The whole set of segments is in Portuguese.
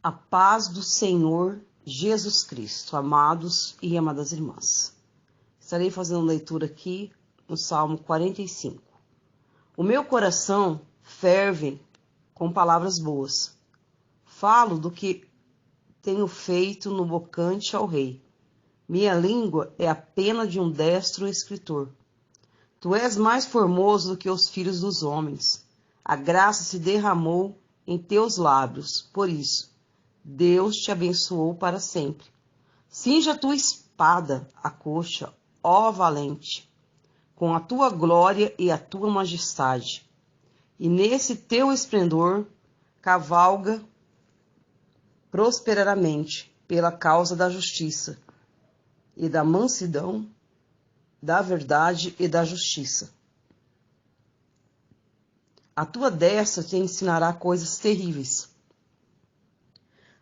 A paz do Senhor Jesus Cristo, amados e amadas irmãs. Estarei fazendo leitura aqui no Salmo 45. O meu coração ferve com palavras boas. Falo do que tenho feito no bocante ao rei. Minha língua é a pena de um destro escritor. Tu és mais formoso do que os filhos dos homens. A graça se derramou em teus lábios, por isso Deus te abençoou para sempre. Cinja a tua espada à coxa, ó valente, com a tua glória e a tua majestade. E nesse teu esplendor cavalga prosperamente pela causa da justiça e da mansidão, da verdade e da justiça. A tua destra te ensinará coisas terríveis.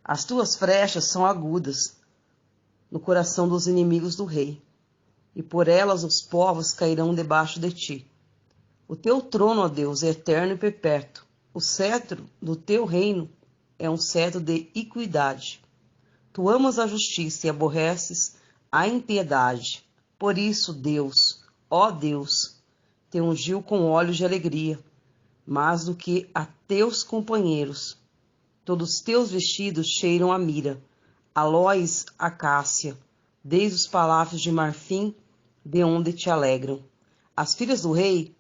As tuas flechas são agudas no coração dos inimigos do rei, e por elas os povos cairão debaixo de ti. O teu trono, ó Deus, é eterno e perpétuo. O cetro do teu reino é um cetro de equidade. Tu amas a justiça e aborreces a impiedade. Por isso, Deus, ó Deus, te ungiu com óleos de alegria, mais do que a teus companheiros. Todos os teus vestidos cheiram a mira, aloes, acácia, desde os palácios de marfim, de onde te alegram. As filhas do rei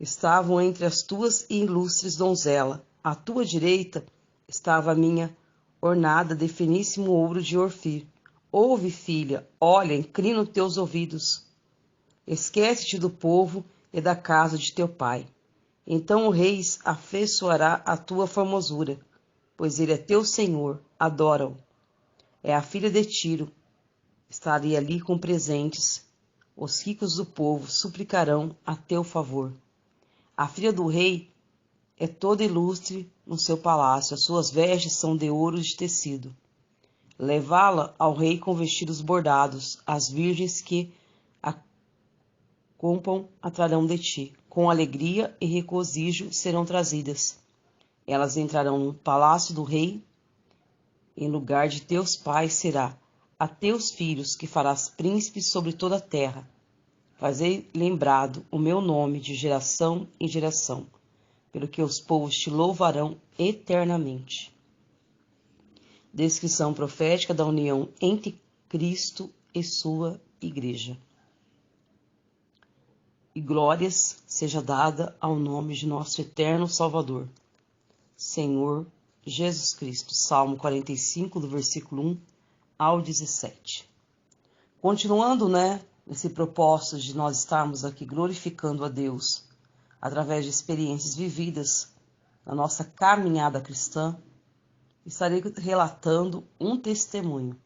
estavam entre as tuas ilustres donzelas. À tua direita estava a minha ornada de finíssimo ouro de Ofir. Ouve, filha, olha, inclina os teus ouvidos. Esquece-te do povo e da casa de teu pai. Então o rei afeiçoará a tua formosura, pois ele é teu Senhor, adora-o. É a filha de Tiro, estarei ali com presentes. Os ricos do povo suplicarão a teu favor. A filha do rei é toda ilustre no seu palácio, as suas vestes são de ouro de tecido. Levá-la ao rei com vestidos bordados, as virgens que a compram atrarão de ti. Com alegria e regozijo serão trazidas. Elas entrarão no palácio do rei, em lugar de teus pais será a teus filhos que farás príncipes sobre toda a terra. Fazei lembrado o meu nome de geração em geração, pelo que os povos te louvarão eternamente. Descrição profética da união entre Cristo e sua igreja. E glórias seja dada ao nome de nosso eterno Salvador, Senhor Jesus Cristo. Salmo 45, do versículo 1 ao 17. Continuando, nesse propósito de nós estarmos aqui glorificando a Deus através de experiências vividas na nossa caminhada cristã, estarei relatando um testemunho.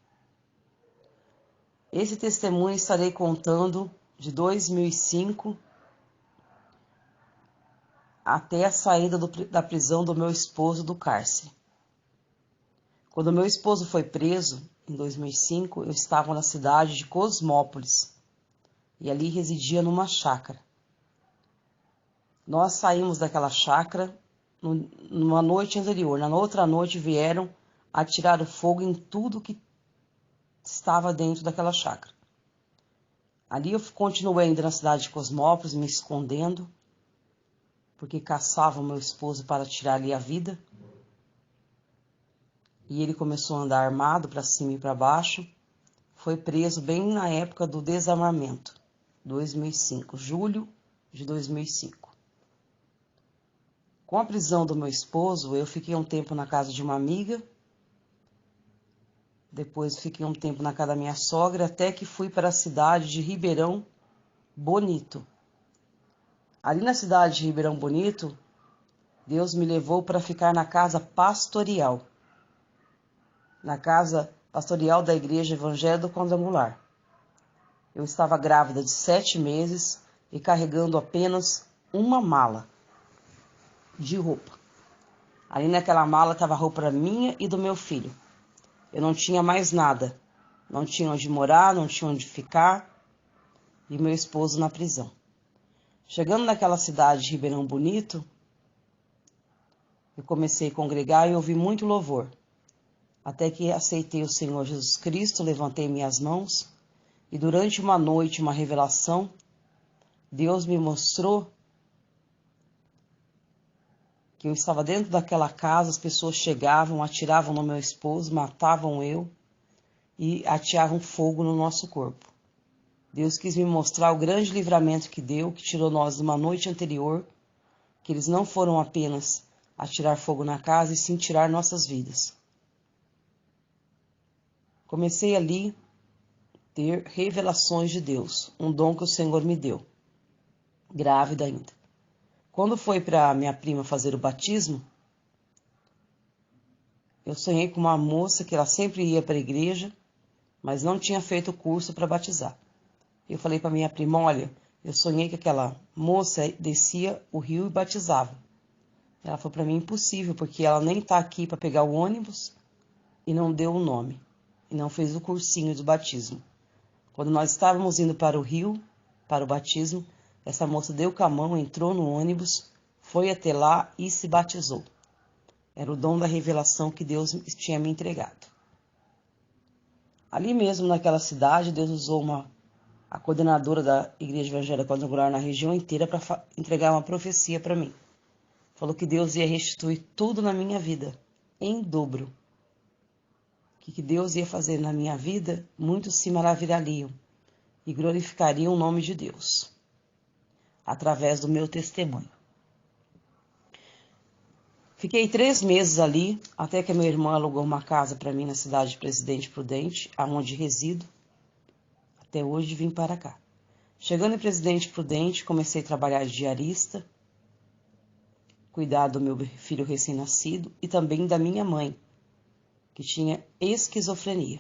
Esse testemunho estarei contando de 2005 até a saída da prisão do meu esposo do cárcere. Quando meu esposo foi preso, em 2005, eu estava na cidade de Cosmópolis e ali residia numa chácara. Nós saímos daquela chácara numa noite anterior. Na outra noite vieram atirar o fogo em tudo que estava dentro daquela chácara. Ali eu continuei ainda na cidade de Cosmópolis, me escondendo, porque caçavam meu esposo para tirar-lhe a vida. E ele começou a andar armado para cima e para baixo. Foi preso bem na época do desarmamento, 2005, julho de 2005. Com a prisão do meu esposo, eu fiquei um tempo na casa de uma amiga, depois fiquei um tempo na casa da minha sogra, até que fui para a cidade de Ribeirão Bonito. Ali na cidade de Ribeirão Bonito, Deus me levou para ficar na casa pastoral. Na casa pastoral da Igreja Evangelho do Quadrangular. Eu estava grávida de 7 meses e carregando apenas uma mala de roupa. Ali naquela mala estava a roupa minha e do meu filho. Eu não tinha mais nada. Não tinha onde morar, não tinha onde ficar. E meu esposo na prisão. Chegando naquela cidade de Ribeirão Bonito, eu comecei a congregar e ouvi muito louvor. até que aceitei o Senhor Jesus Cristo, levantei minhas mãos e durante uma noite, uma revelação, Deus me mostrou que eu estava dentro daquela casa, as pessoas chegavam, atiravam no meu esposo, matavam eu e ateavam fogo no nosso corpo. Deus quis me mostrar o grande livramento que deu, que tirou nós de uma noite anterior, que eles não foram apenas atirar fogo na casa, e sim tirar nossas vidas. Comecei ali a ter revelações de Deus, um dom que o Senhor me deu, grávida ainda. Quando foi para minha prima fazer o batismo, eu sonhei com uma moça que ela sempre ia para a igreja, mas não tinha feito o curso para batizar. Eu falei para minha prima, olha, eu sonhei que aquela moça descia o rio e batizava. Ela falou para mim, impossível, porque ela nem está aqui para pegar o ônibus e não deu o nome, e não fez o cursinho do batismo. Quando nós estávamos indo para o rio, para o batismo, essa moça deu com a mão, entrou no ônibus, foi até lá e se batizou. Era o dom da revelação que Deus tinha me entregado. Ali mesmo, naquela cidade, Deus usou a coordenadora da Igreja Evangélica Quadrangular na região inteira para entregar uma profecia para mim. Falou que Deus ia restituir tudo na minha vida, em dobro. Que Deus ia fazer na minha vida, muitos se maravilhariam e glorificariam o nome de Deus, através do meu testemunho. Fiquei 3 meses ali, até que a minha irmã alugou uma casa para mim na cidade de Presidente Prudente, aonde resido. Até hoje vim para cá. Chegando em Presidente Prudente, comecei a trabalhar de diarista, cuidar do meu filho recém-nascido e também da minha mãe, que tinha esquizofrenia.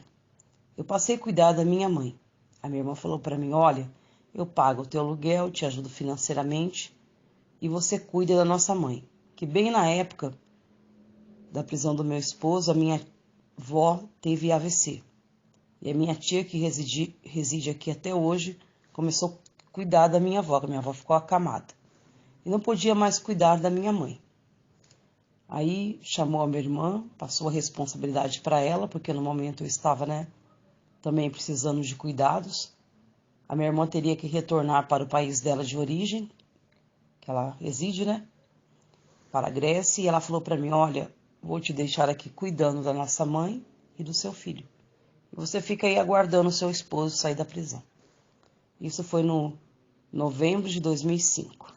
Eu passei a cuidar da minha mãe. A minha irmã falou para mim, olha, eu pago o teu aluguel, te ajudo financeiramente e você cuida da nossa mãe. Que bem na época da prisão do meu esposo, a minha avó teve AVC. E a minha tia, que reside aqui até hoje, começou a cuidar da minha avó, que a minha avó ficou acamada. E não podia mais cuidar da minha mãe. Aí chamou a minha irmã, passou a responsabilidade para ela, porque no momento eu estava, também precisando de cuidados. A minha irmã teria que retornar para o país dela de origem, que ela reside, para a Grécia. E ela falou para mim, olha, vou te deixar aqui cuidando da nossa mãe e do seu filho. E você fica aí aguardando o seu esposo sair da prisão. Isso foi no novembro de 2005.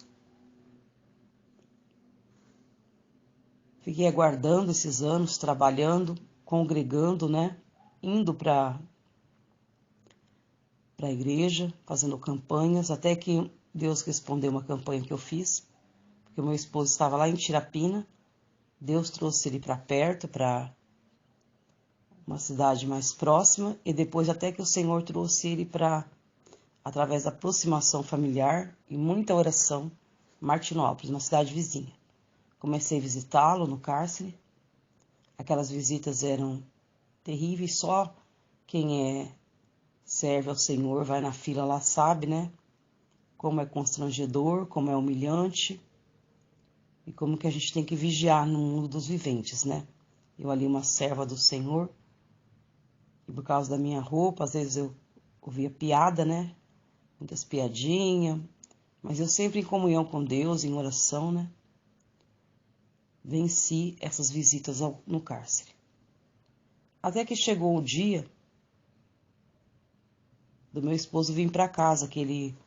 Fiquei aguardando esses anos, trabalhando, congregando, indo para a igreja, fazendo campanhas, até que Deus respondeu uma campanha que eu fiz, porque o meu esposo estava lá em Tirapina, Deus trouxe ele para perto, para uma cidade mais próxima, e depois até que o Senhor trouxe ele para, através da aproximação familiar e muita oração, Martinópolis, uma cidade vizinha. Comecei a visitá-lo no cárcere. Aquelas visitas eram terríveis, só quem serve ao Senhor vai na fila lá, sabe, como é constrangedor, como é humilhante e como que a gente tem que vigiar no mundo dos viventes, Eu ali, uma serva do Senhor, e por causa da minha roupa, às vezes eu ouvia piada, muitas piadinhas, mas eu sempre em comunhão com Deus, em oração, venci essas visitas no cárcere. Até que chegou o dia do meu esposo vir para casa, que ele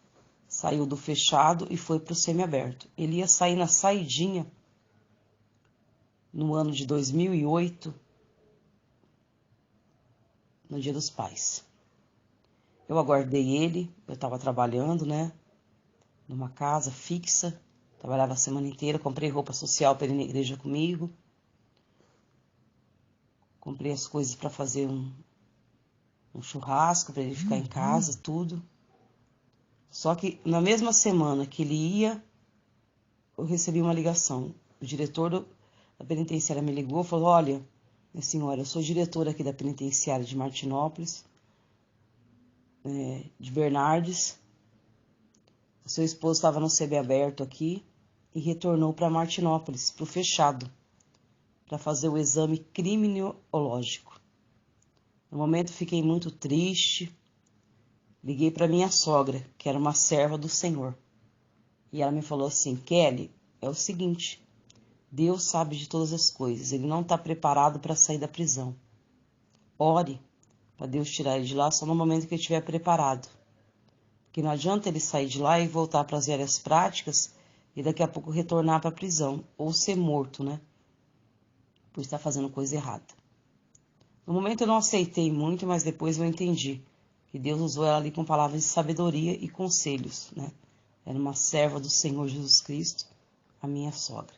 saiu do fechado e foi para o semiaberto. Ele ia sair na saidinha no ano de 2008, no Dia dos Pais. Eu aguardei ele, eu estava trabalhando, numa casa fixa, trabalhava a semana inteira, comprei roupa social para ir na igreja comigo, comprei as coisas para fazer um churrasco, para ele ficar em casa, tudo. Só que na mesma semana que ele ia, eu recebi uma ligação. O diretor da penitenciária me ligou e falou, olha, minha senhora, eu sou diretora aqui da penitenciária de Martinópolis, de Bernardes. O seu esposo estava no semiaberto aqui e retornou para Martinópolis, para o fechado. para fazer o exame criminológico. No momento fiquei muito triste. Liguei para minha sogra, que era uma serva do Senhor. E ela me falou assim: Kelly, é o seguinte, Deus sabe de todas as coisas, ele não está preparado para sair da prisão. Ore para Deus tirar ele de lá só no momento que ele estiver preparado. Porque não adianta ele sair de lá e voltar para as velhas práticas e daqui a pouco retornar para a prisão, ou ser morto, né? Por estar fazendo coisa errada. No momento eu não aceitei muito, mas depois eu entendi que Deus usou ela ali com palavras de sabedoria e conselhos, né? Era uma serva do Senhor Jesus Cristo, a minha sogra.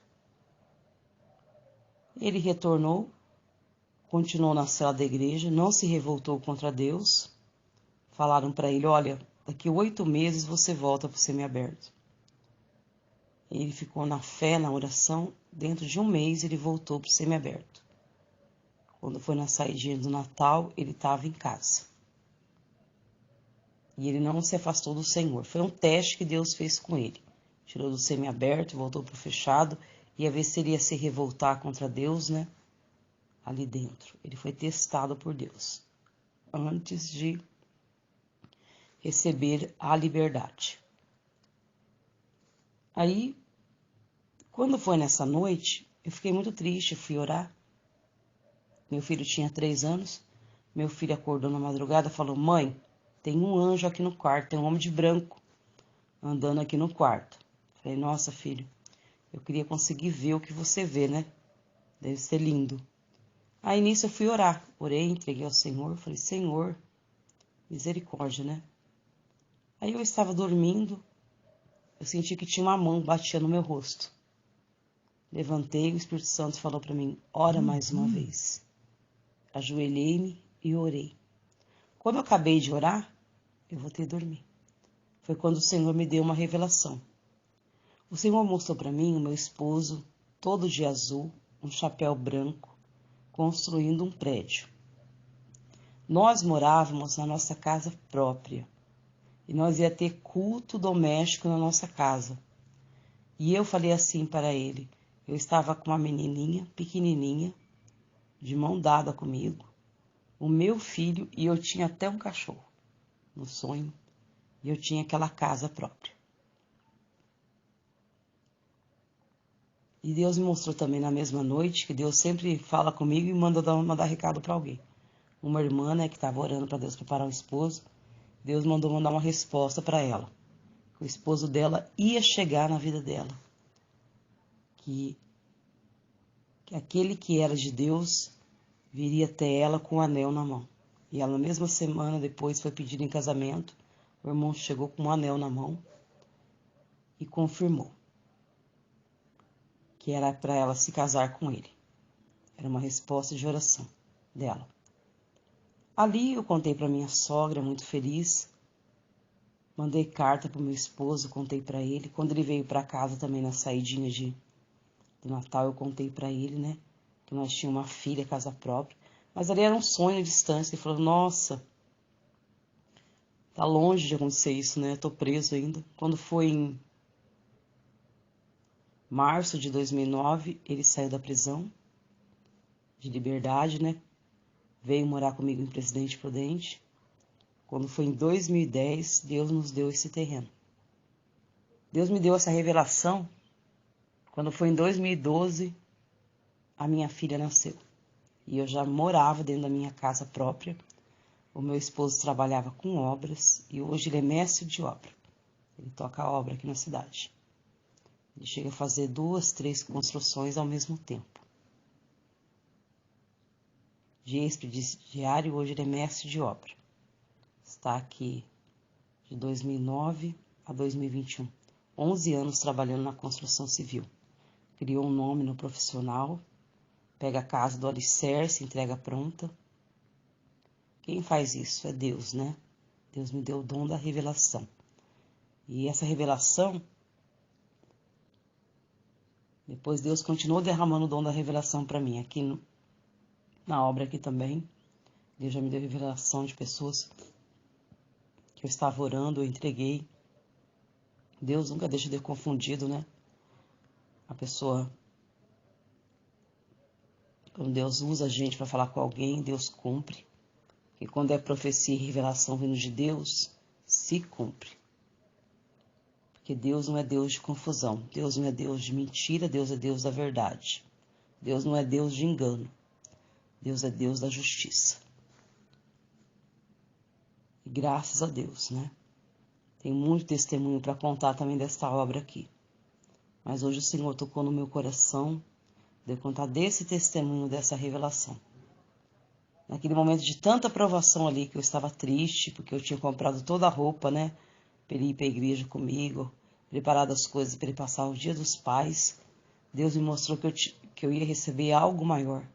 Ele retornou, continuou na cela da igreja, não se revoltou contra Deus. Falaram para ele: olha, daqui 8 meses você volta para o semiaberto. Ele ficou na fé, na oração. Dentro de 1 mês ele voltou para o semiaberto. Quando foi na saidinha do Natal, ele estava em casa. E ele não se afastou do Senhor. Foi um teste que Deus fez com ele. Tirou do semiaberto, voltou para o fechado. Ia ver se ele ia se revoltar contra Deus, né? Ali dentro. Ele foi testado por Deus. Antes de receber a liberdade. Aí, quando foi nessa noite, eu fiquei muito triste, fui orar. Meu filho tinha 3 anos. Meu filho acordou na madrugada e falou: mãe, tem um anjo aqui no quarto, tem um homem de branco andando aqui no quarto. Falei: nossa, filho, eu queria conseguir ver o que você vê, né? Deve ser lindo. Aí nisso eu fui orar. Orei, entreguei ao Senhor. Falei: Senhor, misericórdia, né? Aí eu estava dormindo. Eu senti que tinha uma mão batia no meu rosto. Levantei, o Espírito Santo falou para mim: ora mais uma vez. Ajoelhei-me e orei. Quando eu acabei de orar, eu voltei a dormir. Foi quando o Senhor me deu uma revelação. O Senhor mostrou para mim o meu esposo, todo de azul, um chapéu branco, construindo um prédio. Nós morávamos na nossa casa própria e nós ia ter culto doméstico na nossa casa. E eu falei assim para ele: eu estava com uma menininha pequenininha, de mão dada comigo, o meu filho, e eu tinha até um cachorro no sonho, e eu tinha aquela casa própria. E Deus me mostrou também na mesma noite que Deus sempre fala comigo e mandar recado para alguém. Uma irmã, né, que estava orando para Deus preparar um esposo, Deus mandou mandar uma resposta para ela. O esposo dela ia chegar na vida dela. Que aquele que era de Deus viria até ela com um anel na mão. E ela, na mesma semana depois, foi pedida em casamento. O irmão chegou com um anel na mão e confirmou que era para ela se casar com ele. Era uma resposta de oração dela. Ali eu contei para minha sogra, muito feliz. Mandei carta para o meu esposo, contei para ele. Quando ele veio para casa também na saidinha do Natal, eu contei para ele, né? Que nós tínhamos uma filha, casa própria. Mas ali era um sonho à distância. Ele falou: nossa, tá longe de acontecer isso, né? Eu tô preso ainda. Quando foi em março de 2009, ele saiu da prisão de liberdade, né? Veio morar comigo em Presidente Prudente. Quando foi em 2010, Deus nos deu esse terreno. Deus me deu essa revelação quando foi em 2012, a minha filha nasceu. E eu já morava dentro da minha casa própria. O meu esposo trabalhava com obras e hoje ele é mestre de obra. Ele toca a obra aqui na cidade. Ele chega a fazer 2, 3 construções ao mesmo tempo. De ex-presidiário, hoje ele é mestre de obra. Está aqui de 2009 a 2021. 11 anos trabalhando na construção civil. Criou um nome no profissional, pega a casa do alicerce, entrega pronta. Quem faz isso é Deus, né? Deus me deu o dom da revelação. E essa revelação, depois Deus continuou derramando o dom da revelação para mim. Aqui na obra aqui também, Deus já me deu revelação de pessoas que eu estava orando, eu entreguei. Deus nunca deixa de confundido, né? A pessoa quando Deus usa a gente para falar com alguém, Deus cumpre. E quando é profecia e revelação vindo de Deus, se cumpre. Porque Deus não é Deus de confusão. Deus não é Deus de mentira, Deus é Deus da verdade. Deus não é Deus de engano. Deus é Deus da justiça. E graças a Deus, né? Tem muito testemunho para contar também desta obra aqui. Mas hoje o Senhor tocou no meu coração de eu contar desse testemunho, dessa revelação. Naquele momento de tanta provação ali, que eu estava triste, porque eu tinha comprado toda a roupa, né? Para ele ir para a igreja comigo, preparado as coisas para ele passar o Dia dos Pais. Deus me mostrou que eu ia receber algo maior.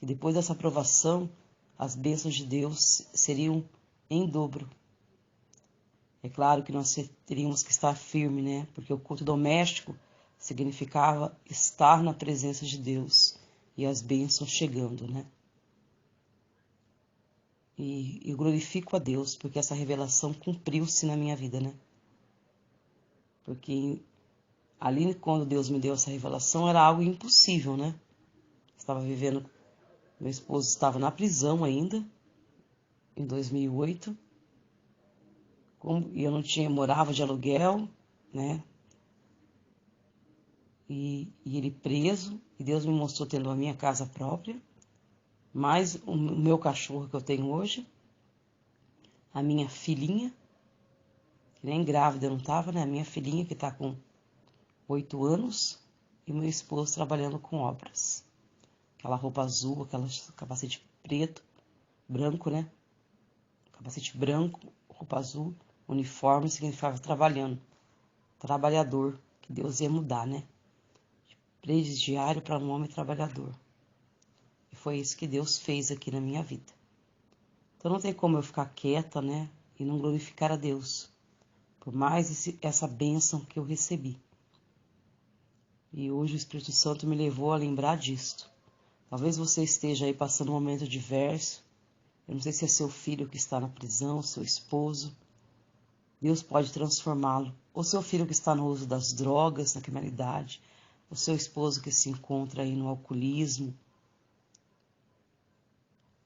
Que depois dessa provação, as bênçãos de Deus seriam em dobro. É claro que nós teríamos que estar firme, né? Porque o culto doméstico significava estar na presença de Deus e as bênçãos chegando, né? E eu glorifico a Deus porque essa revelação cumpriu-se na minha vida, né? Porque ali quando Deus me deu essa revelação era algo impossível, né? Estava vivendo, meu esposo estava na prisão ainda, em 2008. E eu não morava de aluguel, né? E ele preso, e Deus me mostrou tendo a minha casa própria, mais o meu cachorro que eu tenho hoje, a minha filhinha, que nem grávida eu não estava, né? A minha filhinha que está com 8 anos, e meu esposo trabalhando com obras. Aquela roupa azul, aquela capacete preto, branco, né? Capacete branco, roupa azul, uniforme, significava trabalhando. Trabalhador, que Deus ia mudar, né? Presidiário para um homem trabalhador. E foi isso que Deus fez aqui na minha vida. Então não tem como eu ficar quieta, né? E não glorificar a Deus. Por mais essa bênção que eu recebi. E hoje o Espírito Santo me levou a lembrar disto. Talvez você esteja aí passando um momento diverso. Eu não sei se é seu filho que está na prisão, seu esposo. Deus pode transformá-lo. Ou seu filho que está no uso das drogas, na criminalidade. O seu esposo que se encontra aí no alcoolismo,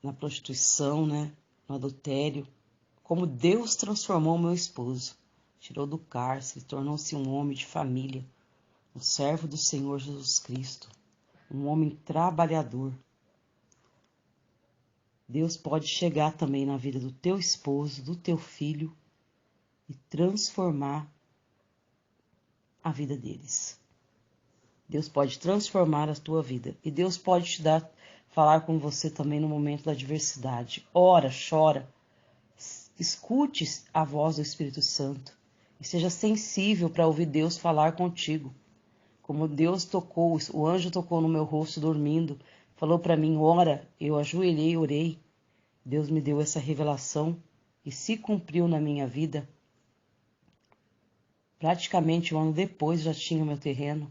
na prostituição, né? No adultério. Como Deus transformou o meu esposo. Tirou do cárcere, tornou-se um homem de família. Um servo do Senhor Jesus Cristo. Um homem trabalhador. Deus pode chegar também na vida do teu esposo, do teu filho e transformar a vida deles. Deus pode transformar a tua vida. E Deus pode te falar com você também no momento da adversidade. Ora, chora. Escute a voz do Espírito Santo. E seja sensível para ouvir Deus falar contigo. Como Deus tocou, o anjo tocou no meu rosto dormindo. Falou para mim, ora, eu ajoelhei e orei. Deus me deu essa revelação e se cumpriu na minha vida. Praticamente um ano depois já tinha o meu terreno.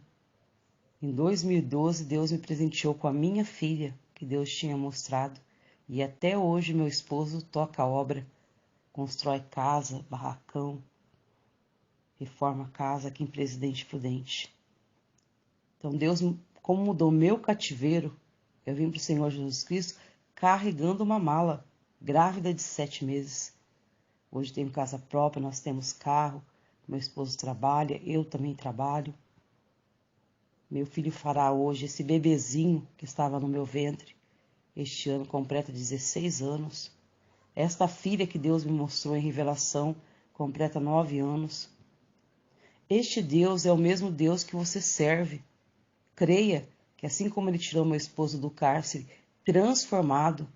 Em 2012, Deus me presenteou com a minha filha, que Deus tinha mostrado. E até hoje meu esposo toca a obra, constrói casa, barracão, reforma a casa aqui em Presidente Prudente. Então Deus, como mudou meu cativeiro, eu vim para o Senhor Jesus Cristo carregando uma mala, grávida de 7 meses. Hoje tenho casa própria, nós temos carro, meu esposo trabalha, eu também trabalho. Meu filho fará hoje, esse bebezinho que estava no meu ventre, este ano completa 16 anos. Esta filha que Deus me mostrou em revelação completa 9 anos. Este Deus é o mesmo Deus que você serve. Creia que assim como Ele tirou meu esposo do cárcere, transformado,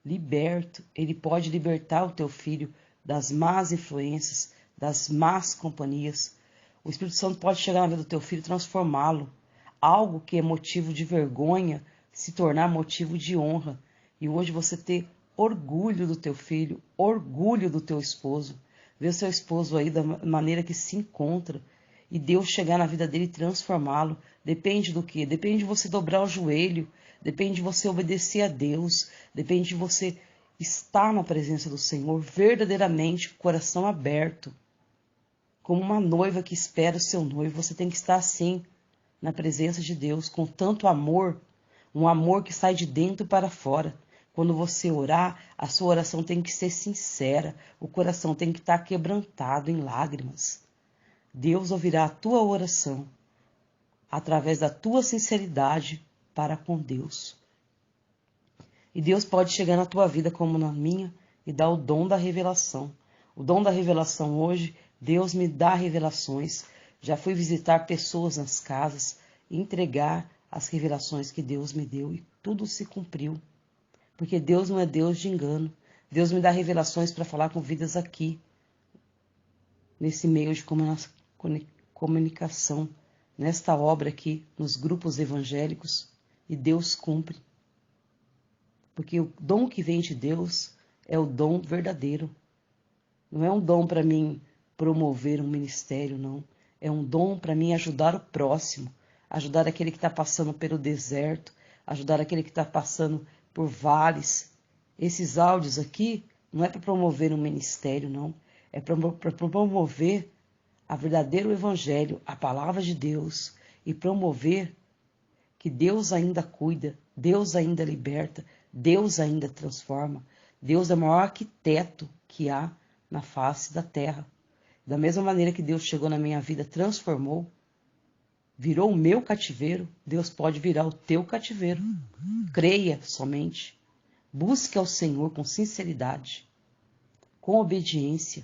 liberto, Ele pode libertar o teu filho das más influências, das más companhias. O Espírito Santo pode chegar na vida do teu filho e transformá-lo. Algo que é motivo de vergonha se tornar motivo de honra. E hoje você ter orgulho do teu filho, orgulho do teu esposo. Ver o seu esposo aí da maneira que se encontra. E Deus chegar na vida dele e transformá-lo. Depende do quê? Depende de você dobrar o joelho. Depende de você obedecer a Deus. Depende de você estar na presença do Senhor verdadeiramente, com o coração aberto. Como uma noiva que espera o seu noivo, você tem que estar assim, na presença de Deus com tanto amor, um amor que sai de dentro para fora. Quando você orar, a sua oração tem que ser sincera, o coração tem que estar quebrantado em lágrimas. Deus ouvirá a tua oração através da tua sinceridade para com Deus. E Deus pode chegar na tua vida como na minha e dar o dom da revelação. O dom da revelação hoje, Deus me dá revelações. Já fui visitar pessoas nas casas, entregar as revelações que Deus me deu e tudo se cumpriu. Porque Deus não é Deus de engano. Deus me dá revelações para falar com vidas aqui, nesse meio de comunicação, nesta obra aqui, nos grupos evangélicos, e Deus cumpre. Porque o dom que vem de Deus é o dom verdadeiro. Não é um dom para mim promover um ministério, não. É um dom para mim ajudar o próximo, ajudar aquele que está passando pelo deserto, ajudar aquele que está passando por vales. Esses áudios aqui não é para promover um ministério, não. É para promover a verdadeiro evangelho, a palavra de Deus, e promover que Deus ainda cuida, Deus ainda liberta, Deus ainda transforma. Deus é o maior arquiteto que há na face da terra. Da mesma maneira que Deus chegou na minha vida, transformou, virou o meu cativeiro, Deus pode virar o teu cativeiro. Creia somente. Busque ao Senhor com sinceridade, com obediência.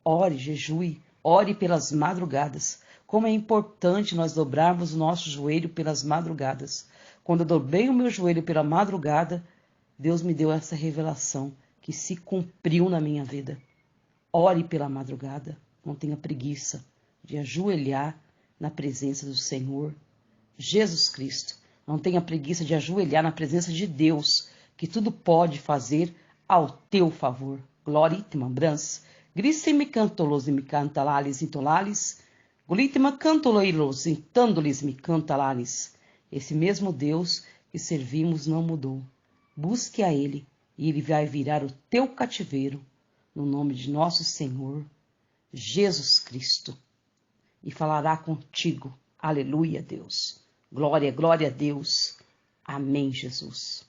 Ore, jejue, ore pelas madrugadas. Como é importante nós dobrarmos o nosso joelho pelas madrugadas. Quando eu dobrei o meu joelho pela madrugada, Deus me deu essa revelação que se cumpriu na minha vida. Ore pela madrugada, não tenha preguiça de ajoelhar na presença do Senhor Jesus Cristo. Não tenha preguiça de ajoelhar na presença de Deus, que tudo pode fazer ao teu favor. Gloritima brans, grissime cantolos e me cantalalis intolalis, gloritima cantoloilos intandolis me cantalalis. Esse mesmo Deus que servimos não mudou. Busque a Ele e Ele vai virar o teu cativeiro, no nome de nosso Senhor Jesus Cristo, e falará contigo. Aleluia, Deus. Glória, glória a Deus. Amém, Jesus.